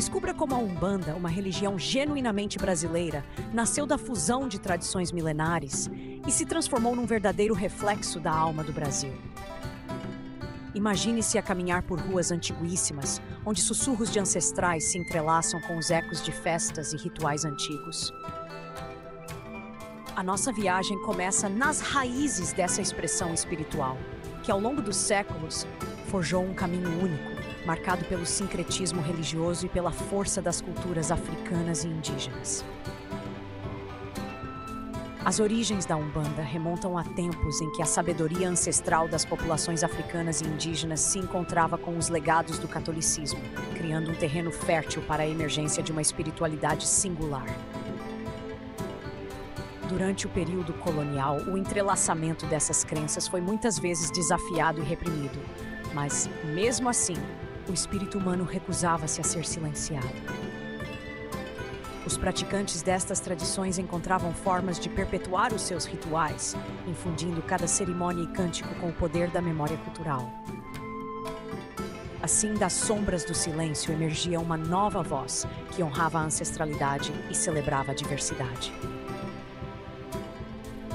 Descubra como a Umbanda, uma religião genuinamente brasileira, nasceu da fusão de tradições milenares e se transformou num verdadeiro reflexo da alma do Brasil. Imagine-se a caminhar por ruas antiguíssimas, onde sussurros de ancestrais se entrelaçam com os ecos de festas e rituais antigos. A nossa viagem começa nas raízes dessa expressão espiritual, que ao longo dos séculos forjou um caminho único, marcado pelo sincretismo religioso e pela força das culturas africanas e indígenas. As origens da Umbanda remontam a tempos em que a sabedoria ancestral das populações africanas e indígenas se encontrava com os legados do catolicismo, criando um terreno fértil para a emergência de uma espiritualidade singular. Durante o período colonial, o entrelaçamento dessas crenças foi muitas vezes desafiado e reprimido, mas, mesmo assim, o espírito humano recusava-se a ser silenciado. Os praticantes destas tradições encontravam formas de perpetuar os seus rituais, infundindo cada cerimônia e cântico com o poder da memória cultural. Assim, das sombras do silêncio emergia uma nova voz que honrava a ancestralidade e celebrava a diversidade.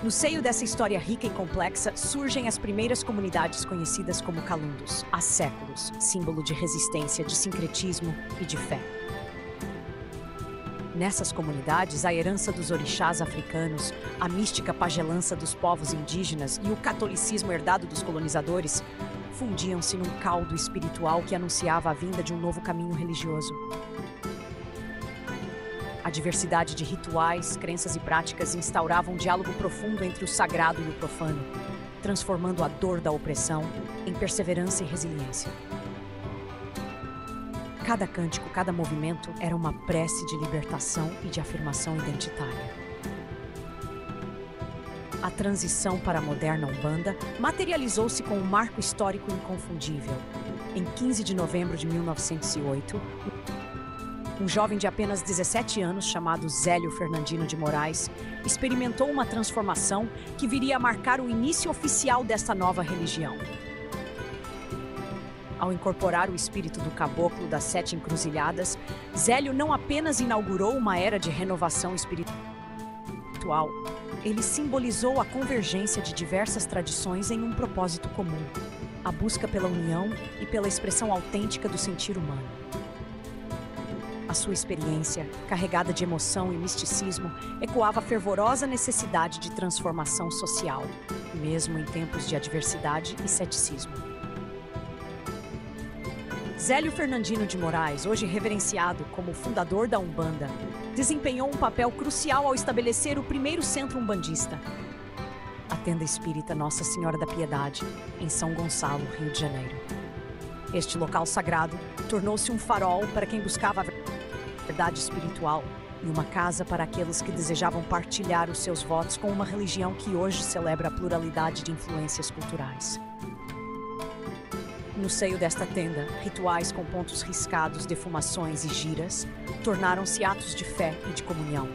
No seio dessa história rica e complexa, surgem as primeiras comunidades conhecidas como calundos, há séculos, símbolo de resistência, de sincretismo e de fé. Nessas comunidades, a herança dos orixás africanos, a mística pagelança dos povos indígenas e o catolicismo herdado dos colonizadores fundiam-se num caldo espiritual que anunciava a vinda de um novo caminho religioso. A diversidade de rituais, crenças e práticas instaurava um diálogo profundo entre o sagrado e o profano, transformando a dor da opressão em perseverança e resiliência. Cada cântico, cada movimento era uma prece de libertação e de afirmação identitária. A transição para a moderna Umbanda materializou-se com um marco histórico inconfundível. Em 15 de novembro de 1908, um jovem de apenas 17 anos, chamado Zélio Fernandino de Moraes, experimentou uma transformação que viria a marcar o início oficial desta nova religião. Ao incorporar o espírito do caboclo das 7 encruzilhadas, Zélio não apenas inaugurou uma era de renovação espiritual, ele simbolizou a convergência de diversas tradições em um propósito comum: a busca pela união e pela expressão autêntica do sentir humano. A sua experiência, carregada de emoção e misticismo, ecoava a fervorosa necessidade de transformação social, mesmo em tempos de adversidade e ceticismo. Zélio Fernandino de Moraes, hoje reverenciado como fundador da Umbanda, desempenhou um papel crucial ao estabelecer o primeiro centro umbandista, a Tenda Espírita Nossa Senhora da Piedade, em São Gonçalo, Rio de Janeiro. Este local sagrado tornou-se um farol para quem buscava a verdade espiritual e uma casa para aqueles que desejavam partilhar os seus votos com uma religião que hoje celebra a pluralidade de influências culturais. No seio desta tenda, rituais com pontos riscados, defumações e giras tornaram-se atos de fé e de comunhão,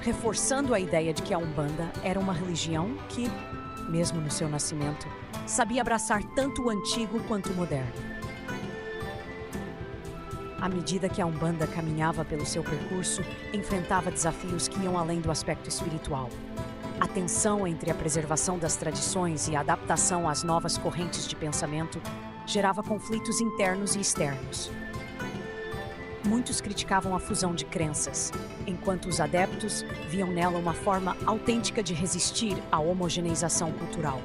reforçando a ideia de que a Umbanda era uma religião que, mesmo no seu nascimento, sabia abraçar tanto o antigo quanto o moderno. À medida que a Umbanda caminhava pelo seu percurso, enfrentava desafios que iam além do aspecto espiritual. A tensão entre a preservação das tradições e a adaptação às novas correntes de pensamento gerava conflitos internos e externos. Muitos criticavam a fusão de crenças, enquanto os adeptos viam nela uma forma autêntica de resistir à homogeneização cultural.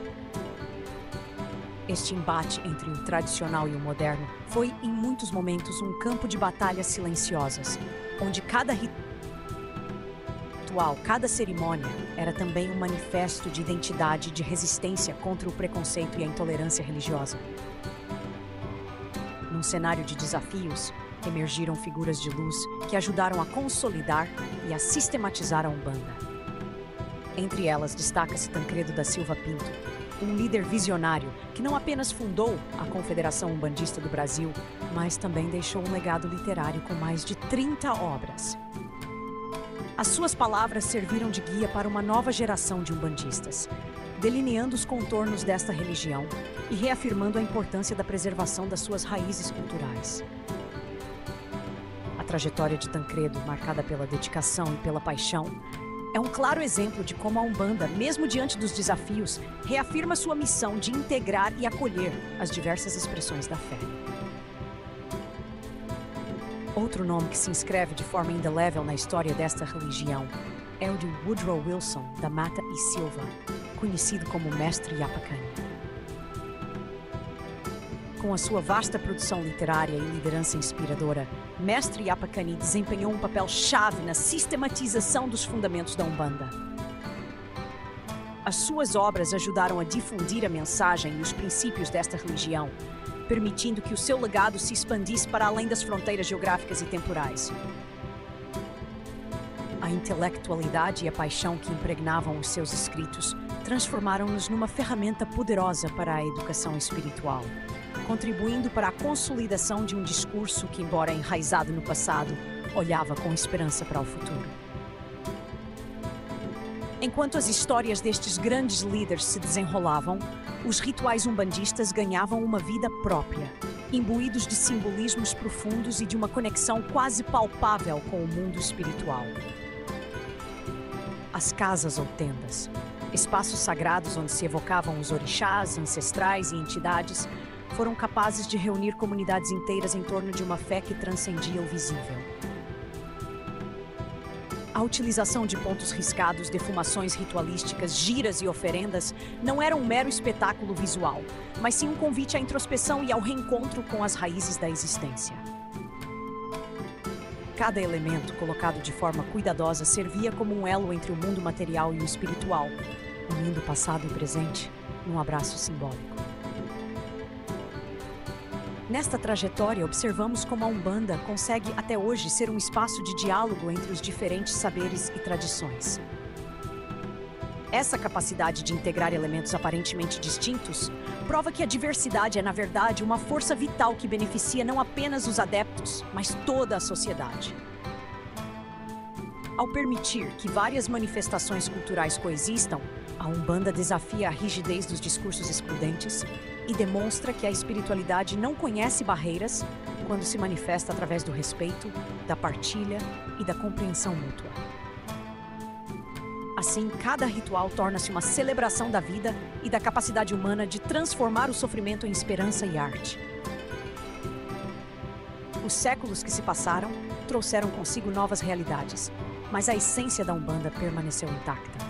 Este embate entre o tradicional e o moderno foi, em muitos momentos, um campo de batalhas silenciosas, onde cada ritual, cada cerimônia, era também um manifesto de identidade e de resistência contra o preconceito e a intolerância religiosa. Num cenário de desafios, emergiram figuras de luz que ajudaram a consolidar e a sistematizar a Umbanda. Entre elas, destaca-se Tancredo da Silva Pinto, um líder visionário que não apenas fundou a Confederação Umbandista do Brasil, mas também deixou um legado literário com mais de 30 obras. As suas palavras serviram de guia para uma nova geração de umbandistas, delineando os contornos desta religião e reafirmando a importância da preservação das suas raízes culturais. trajetória de Tancredo, marcada pela dedicação e pela paixão, é um claro exemplo de como a Umbanda, mesmo diante dos desafios, reafirma sua missão de integrar e acolher as diversas expressões da fé. Outro nome que se inscreve de forma indelével na história desta religião é o de Woodrow Wilson, da Mata e Silva, conhecido como Mestre Yapakani. Com a sua vasta produção literária e liderança inspiradora, Mestre Yapakani desempenhou um papel chave na sistematização dos fundamentos da Umbanda. As suas obras ajudaram a difundir a mensagem e os princípios desta religião, permitindo que o seu legado se expandisse para além das fronteiras geográficas e temporais. A intelectualidade e a paixão que impregnavam os seus escritos transformaram-nos numa ferramenta poderosa para a educação espiritual, contribuindo para a consolidação de um discurso que, embora enraizado no passado, olhava com esperança para o futuro. Enquanto as histórias destes grandes líderes se desenrolavam, os rituais umbandistas ganhavam uma vida própria, imbuídos de simbolismos profundos e de uma conexão quase palpável com o mundo espiritual. As casas ou tendas, espaços sagrados onde se evocavam os orixás, ancestrais e entidades, foram capazes de reunir comunidades inteiras em torno de uma fé que transcendia o visível. A utilização de pontos riscados, defumações ritualísticas, giras e oferendas não era um mero espetáculo visual, mas sim um convite à introspeção e ao reencontro com as raízes da existência. Cada elemento, colocado de forma cuidadosa, servia como um elo entre o mundo material e o espiritual, unindo passado e presente num abraço simbólico. Nesta trajetória, observamos como a Umbanda consegue até hoje ser um espaço de diálogo entre os diferentes saberes e tradições. Essa capacidade de integrar elementos aparentemente distintos prova que a diversidade é, na verdade, uma força vital que beneficia não apenas os adeptos, mas toda a sociedade. Ao permitir que várias manifestações culturais coexistam, a Umbanda desafia a rigidez dos discursos excludentes e demonstra que a espiritualidade não conhece barreiras quando se manifesta através do respeito, da partilha e da compreensão mútua. Assim, cada ritual torna-se uma celebração da vida e da capacidade humana de transformar o sofrimento em esperança e arte. Os séculos que se passaram trouxeram consigo novas realidades, mas a essência da Umbanda permaneceu intacta.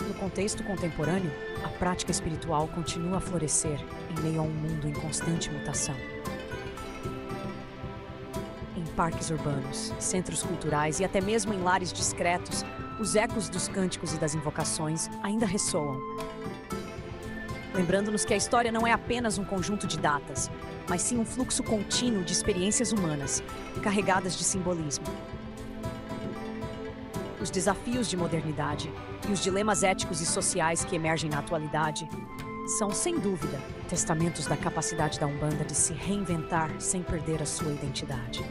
No contexto contemporâneo, a prática espiritual continua a florescer em meio a um mundo em constante mutação. Em parques urbanos, centros culturais e até mesmo em lares discretos, os ecos dos cânticos e das invocações ainda ressoam, lembrando-nos que a história não é apenas um conjunto de datas, mas sim um fluxo contínuo de experiências humanas, carregadas de simbolismo. Os desafios de modernidade e os dilemas éticos e sociais que emergem na atualidade são, sem dúvida, testamentos da capacidade da Umbanda de se reinventar sem perder a sua identidade.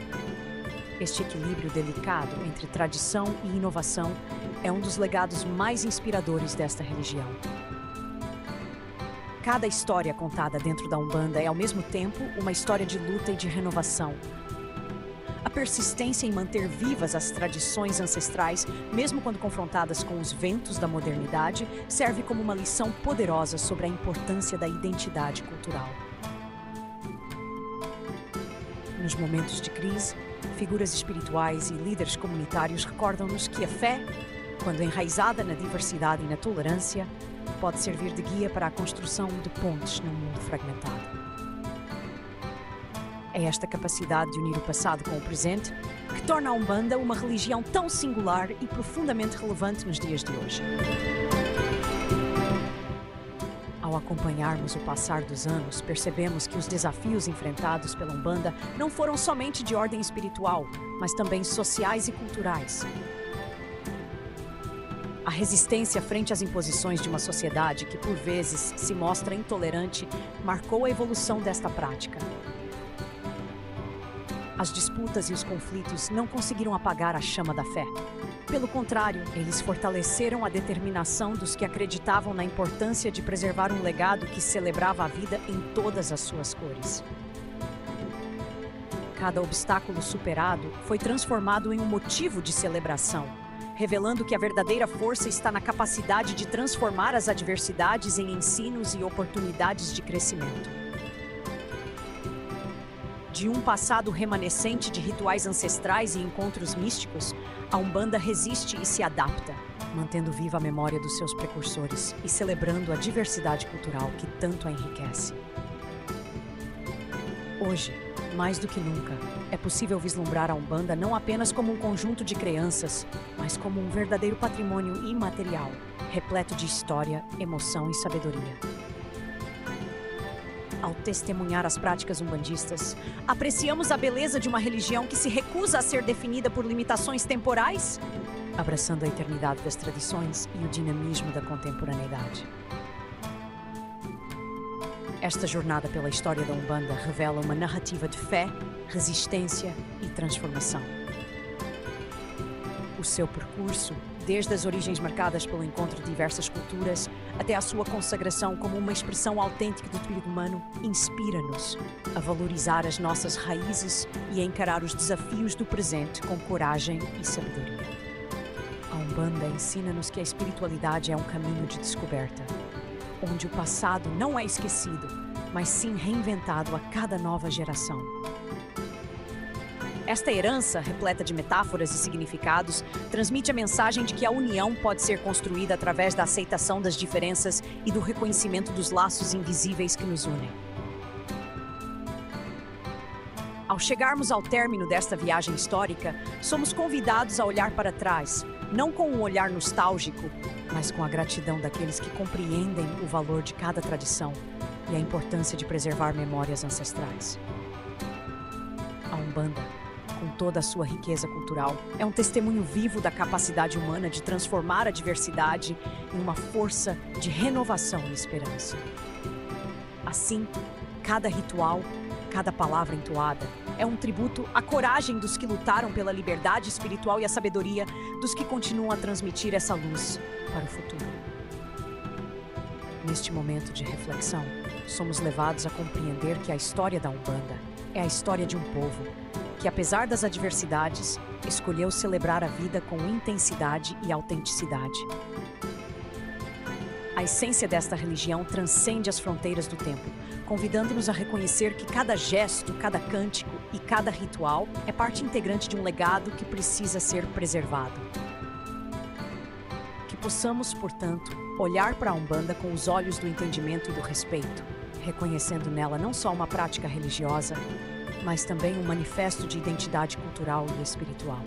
Este equilíbrio delicado entre tradição e inovação é um dos legados mais inspiradores desta religião. Cada história contada dentro da Umbanda é, ao mesmo tempo, uma história de luta e de renovação. A persistência em manter vivas as tradições ancestrais, mesmo quando confrontadas com os ventos da modernidade, serve como uma lição poderosa sobre a importância da identidade cultural. Nos momentos de crise, figuras espirituais e líderes comunitários recordam-nos que a fé, quando enraizada na diversidade e na tolerância, pode servir de guia para a construção de pontes num mundo fragmentado. É esta capacidade de unir o passado com o presente que torna a Umbanda uma religião tão singular e profundamente relevante nos dias de hoje. Ao acompanharmos o passar dos anos, percebemos que os desafios enfrentados pela Umbanda não foram somente de ordem espiritual, mas também sociais e culturais. A resistência frente às imposições de uma sociedade que, por vezes, se mostra intolerante, marcou a evolução desta prática. As disputas e os conflitos não conseguiram apagar a chama da fé. Pelo contrário, eles fortaleceram a determinação dos que acreditavam na importância de preservar um legado que celebrava a vida em todas as suas cores. Cada obstáculo superado foi transformado em um motivo de celebração, revelando que a verdadeira força está na capacidade de transformar as adversidades em ensinos e oportunidades de crescimento. De um passado remanescente de rituais ancestrais e encontros místicos, a Umbanda resiste e se adapta, mantendo viva a memória dos seus precursores e celebrando a diversidade cultural que tanto a enriquece. Hoje, mais do que nunca, é possível vislumbrar a Umbanda não apenas como um conjunto de crenças, mas como um verdadeiro patrimônio imaterial, repleto de história, emoção e sabedoria. Ao testemunhar as práticas umbandistas, apreciamos a beleza de uma religião que se recusa a ser definida por limitações temporais, abraçando a eternidade das tradições e o dinamismo da contemporaneidade. Esta jornada pela história da Umbanda revela uma narrativa de fé, resistência e transformação. O seu percurso, desde as origens marcadas pelo encontro de diversas culturas até a sua consagração como uma expressão autêntica do espírito humano, inspira-nos a valorizar as nossas raízes e a encarar os desafios do presente com coragem e sabedoria. A Umbanda ensina-nos que a espiritualidade é um caminho de descoberta, onde o passado não é esquecido, mas sim reinventado a cada nova geração. Esta herança, repleta de metáforas e significados, transmite a mensagem de que a união pode ser construída através da aceitação das diferenças e do reconhecimento dos laços invisíveis que nos unem. Ao chegarmos ao término desta viagem histórica, somos convidados a olhar para trás, não com um olhar nostálgico, mas com a gratidão daqueles que compreendem o valor de cada tradição e a importância de preservar memórias ancestrais. A Umbanda, com toda a sua riqueza cultural, é um testemunho vivo da capacidade humana de transformar a diversidade em uma força de renovação e esperança. Assim, cada ritual, cada palavra entoada, é um tributo à coragem dos que lutaram pela liberdade espiritual e a sabedoria dos que continuam a transmitir essa luz para o futuro. Neste momento de reflexão, somos levados a compreender que a história da Umbanda é a história de um povo que, apesar das adversidades, escolheu celebrar a vida com intensidade e autenticidade. A essência desta religião transcende as fronteiras do tempo, convidando-nos a reconhecer que cada gesto, cada cântico e cada ritual é parte integrante de um legado que precisa ser preservado. Que possamos, portanto, olhar para a Umbanda com os olhos do entendimento e do respeito, reconhecendo nela não só uma prática religiosa, mas também um manifesto de identidade cultural e espiritual.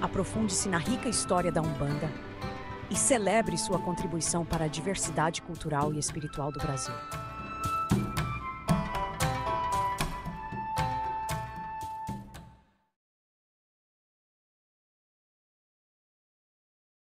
Aprofunde-se na rica história da Umbanda e celebre sua contribuição para a diversidade cultural e espiritual do Brasil.